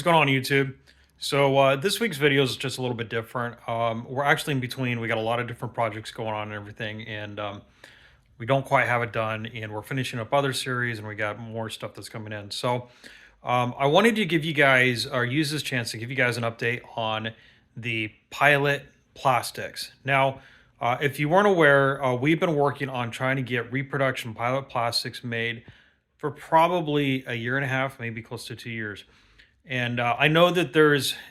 What's going on, YouTube? So this week's video is just a little bit different. We're actually in between. We got a lot of different projects going on and everything, and we don't quite have it done. And we're finishing up other series, and we got more stuff that's coming in. So I wanted to give you guys, or use this chance to give you guys an update on the Pilot Plastics. Now, if you weren't aware, we've been working on trying to get reproduction Pilot Plastics made for probably a year and a half, maybe close to 2 years. And I know that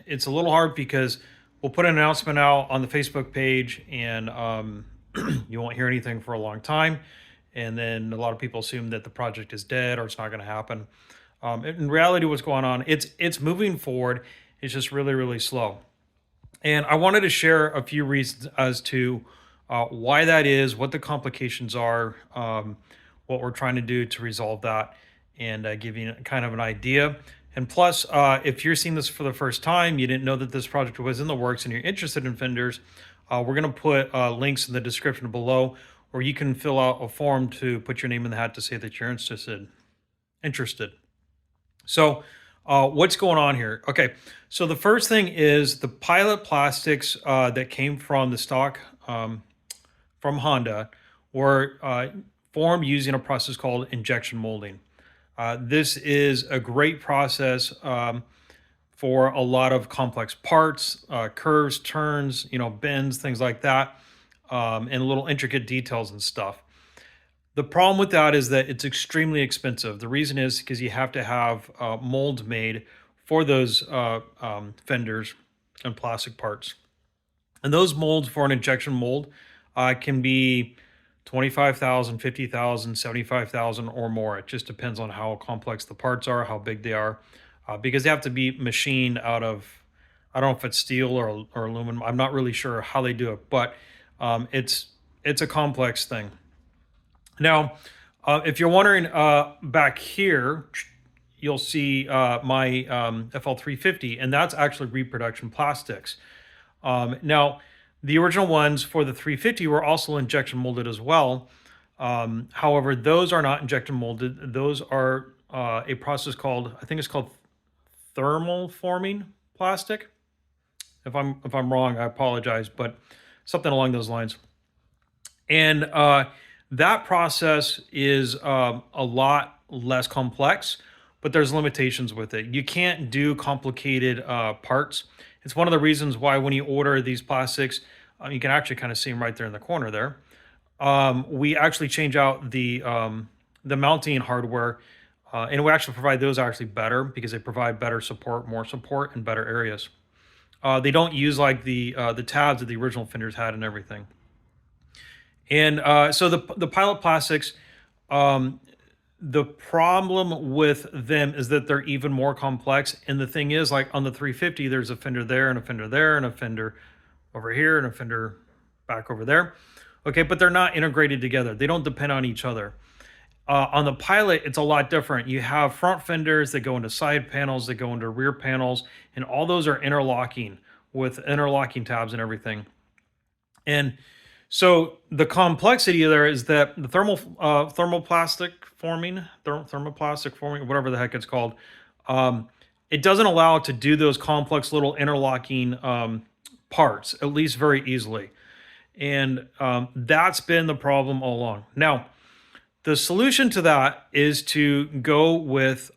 it's a little hard because we'll put an announcement out on the Facebook page and you won't hear anything for a long time. And then a lot of people assume that the project is dead or it's not going to happen. In reality, what's going on, it's moving forward. It's just really, really slow. And I wanted to share a few reasons as to why that is, what the complications are, what we're trying to do to resolve that, and give you kind of an idea. And plus, if you're seeing this for the first time, you didn't know that this project was in the works and you're interested in fenders, we're going to put links in the description below where you can fill out a form to put your name in the hat to say that you're interested. So what's going on here? Okay, so the first thing is the Pilot Plastics that came from the stock from Honda were formed using a process called injection molding. This is a great process for a lot of complex parts, curves, turns, bends, things like that, and little intricate details and stuff. The problem with that is that it's extremely expensive. The reason is because you have to have molds made for those fenders and plastic parts. And those molds for an injection mold can be 25,000, 50,000, 75,000 or more. It just depends on how complex the parts are, how big they are, because they have to be machined out of, I don't know if it's steel or aluminum. I'm not really sure how they do it, but it's a complex thing. Now, if you're wondering, back here, you'll see my FL350, and that's actually reproduction plastics. Now, the original ones for the 350 were also injection molded as well. However, those are not injection molded. Those are a process called, I think it's called thermal forming plastic. If I'm wrong, I apologize, but something along those lines. And that process is a lot less complex, but there's limitations with it. You can't do complicated parts. It's one of the reasons why when you order these plastics, you can actually kind of see them right there in the corner there. We actually change out the mounting hardware, and we actually provide those actually better because they provide better support, more support in better areas. They don't use like the tabs that the original fenders had and everything. And so the Pilot Plastics, the problem with them is that they're even more complex. And the thing is, like on the 350, there's a fender there and a fender there and a fender over here and a fender back over there. Okay, but they're not integrated together. They don't depend on each other. On the Pilot, it's a lot different. You have front fenders that go into side panels, that go into rear panels, and all those are interlocking with interlocking tabs and everything. And so the complexity there is that the thermoplastic forming, whatever the heck it's called, it doesn't allow it to do those complex little interlocking parts, at least very easily. And that's been the problem all along. Now, the solution to that is to go with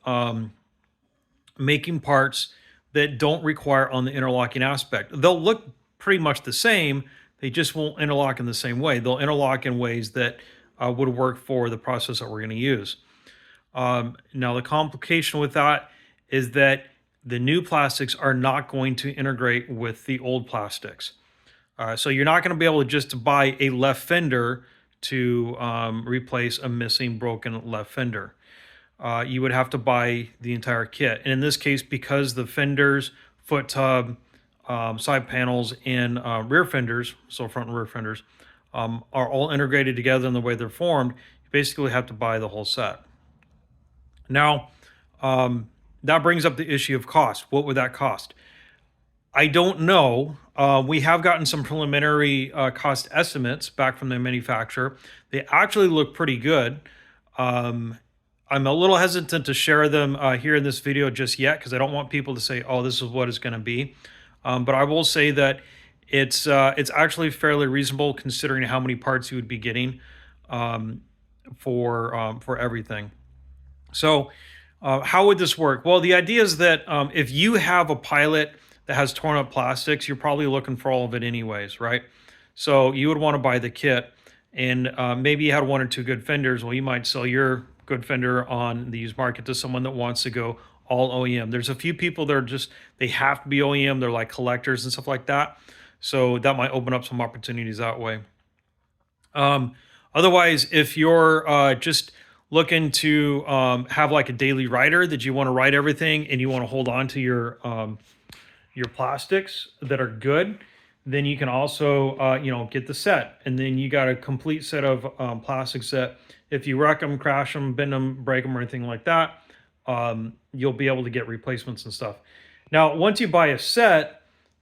making parts that don't require on the interlocking aspect. They'll look pretty much the same. They just won't interlock in the same way. They'll interlock in ways that would work for the process that we're going to use. Now, the complication with that is that the new plastics are not going to integrate with the old plastics. So you're not going to be able to just buy a left fender to replace a missing, broken left fender. You would have to buy the entire kit. And in this case, because the fenders, foot tub, side panels, and rear fenders, so front and rear fenders, are all integrated together in the way they're formed, you basically have to buy the whole set. Now, that brings up the issue of cost. What would that cost? I don't know. We have gotten some preliminary cost estimates back from the manufacturer. They actually look pretty good. I'm a little hesitant to share them here in this video just yet because I don't want people to say, "Oh, this is what it's going to be." But I will say that it's actually fairly reasonable considering how many parts you would be getting um, for everything. So, how would this work? Well, the idea is that if you have a Pilot that has torn up plastics, you're probably looking for all of it anyways, right? So you would want to buy the kit, and maybe you had one or two good fenders. Well, you might sell your good fender on the used market to someone that wants to go all OEM. There's a few people that are just they have to be OEM. They're like collectors and stuff like that. So that might open up some opportunities that way. Um, Otherwise, if you're just looking to have like a daily writer that you want to write everything and you want to hold on to your plastics that are good, then you can also get the set, and then you got a complete set of plastics that if you wreck them, crash them, bend them, break them, or anything like that, you'll be able to get replacements and stuff. Now, once you buy a set,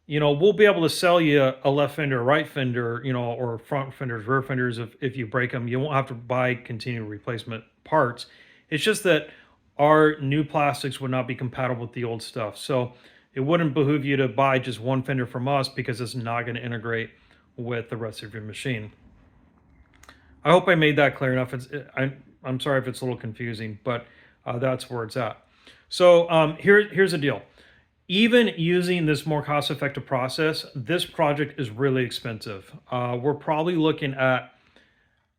we'll be able to sell you a left fender, right fender, or front fenders, rear fenders. If you break them, you won't have to buy continual replacement parts. It's just that our new plastics would not be compatible with the old stuff. So it wouldn't behoove you to buy just one fender from us because it's not going to integrate with the rest of your machine. I hope I made that clear enough. I'm sorry if it's a little confusing, but that's where it's at. So here's the deal. Even using this more cost-effective process, this project is really expensive. We're probably looking at,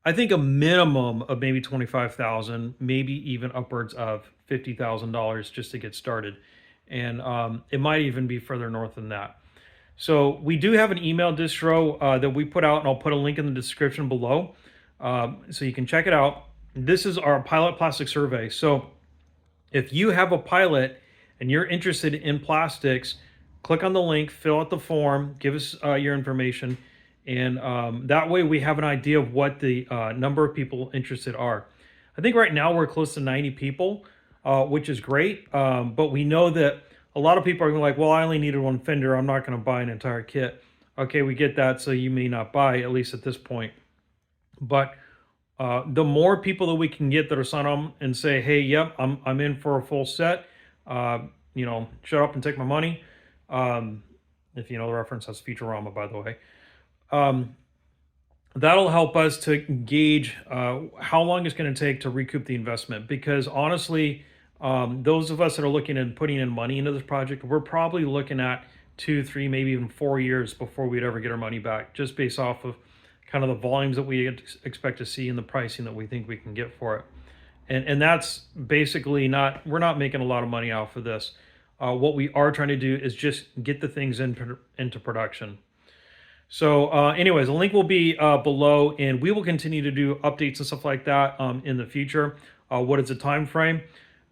I think, a minimum of maybe $25,000, maybe even upwards of $50,000 just to get started, and it might even be further north than that. So we do have an email distro that we put out, and I'll put a link in the description below, so you can check it out. This is our Pilot Plastic Survey. So if you have a Pilot and you're interested in plastics, click on the link, fill out the form, give us your information, and that way we have an idea of what the number of people interested are. I think right now we're close to 90 people, which is great, but we know that a lot of people are like, well, I only needed one fender, I'm not going to buy an entire kit. Okay, we get that, so you may not buy, at least at this point. But the more people that we can get that are signed on and say, hey, yep, I'm in for a full set, shut up and take my money. If you know the reference, that's Futurama, by the way. That'll help us to gauge how long it's going to take to recoup the investment. Because honestly, those of us that are looking at putting in money into this project, we're probably looking at 2, 3, maybe even 4 years before we'd ever get our money back, just based off of kind of the volumes that we expect to see and the pricing that we think we can get for it. And that's basically we're not making a lot of money off of this. What we are trying to do is just get the things into production. So anyways, the link will be below, and we will continue to do updates and stuff like that in the future. What is the time frame?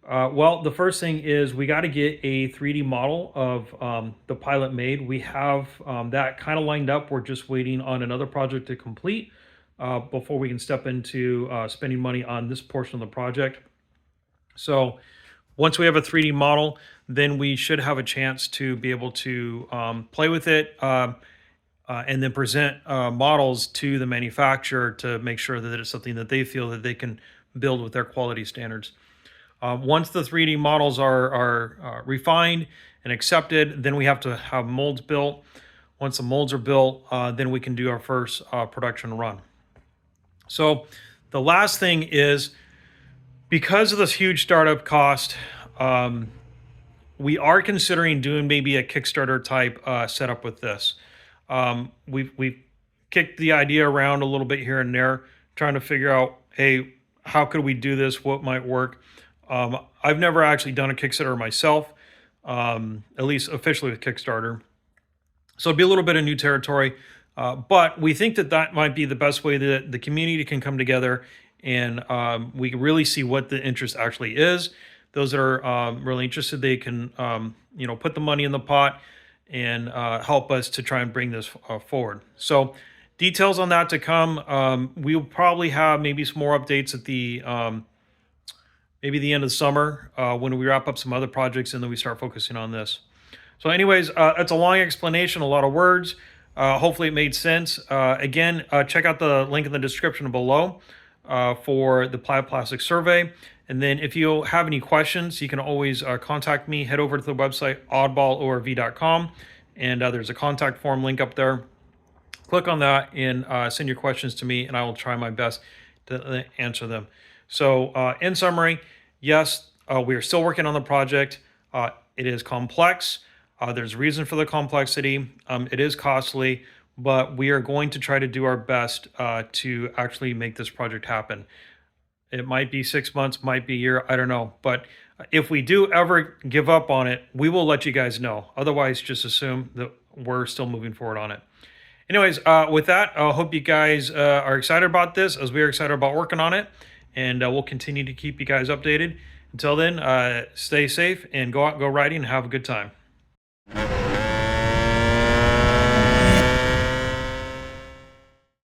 Well, the first thing is we got to get a 3D model of the Pilot made. We have that kind of lined up. We're just waiting on another project to complete before we can step into spending money on this portion of the project. So once we have a 3D model, then we should have a chance to be able to play with it and then present models to the manufacturer to make sure that it's something that they feel that they can build with their quality standards. Once the 3D models are refined and accepted, then we have to have molds built. Once the molds are built, then we can do our first production run. So the last thing is, because of this huge startup cost, we are considering doing maybe a Kickstarter type setup with this. We've kicked the idea around a little bit here and there, trying to figure out, hey, how could we do this? What might work? I've never actually done a Kickstarter myself, at least officially with Kickstarter. So it'd be a little bit of new territory, but we think that might be the best way that the community can come together, and we can really see what the interest actually is. Those that are really interested, they can put the money in the pot and help us to try and bring this forward. So details on that to come. We'll probably have maybe some more updates at the maybe the end of the summer when we wrap up some other projects and then we start focusing on this. So anyways, it's a long explanation, a lot of words. Hopefully it made sense. Again, check out the link in the description below for the Pilot Plastic Survey. And then if you have any questions, you can always contact me. Head over to the website oddballorv.com, and there's a contact form link up there. Click on that and send your questions to me, and I will try my best to answer them. So in summary, yes, we are still working on the project. It is complex. There's reason for the complexity. It is costly, but we are going to try to do our best to actually make this project happen. It might be 6 months, might be a year, I don't know. But if we do ever give up on it, we will let you guys know. Otherwise, just assume that we're still moving forward on it. Anyways, with that, I hope you guys are excited about this as we are excited about working on it. And we'll continue to keep you guys updated. Until then, stay safe and go out, go riding, and have a good time.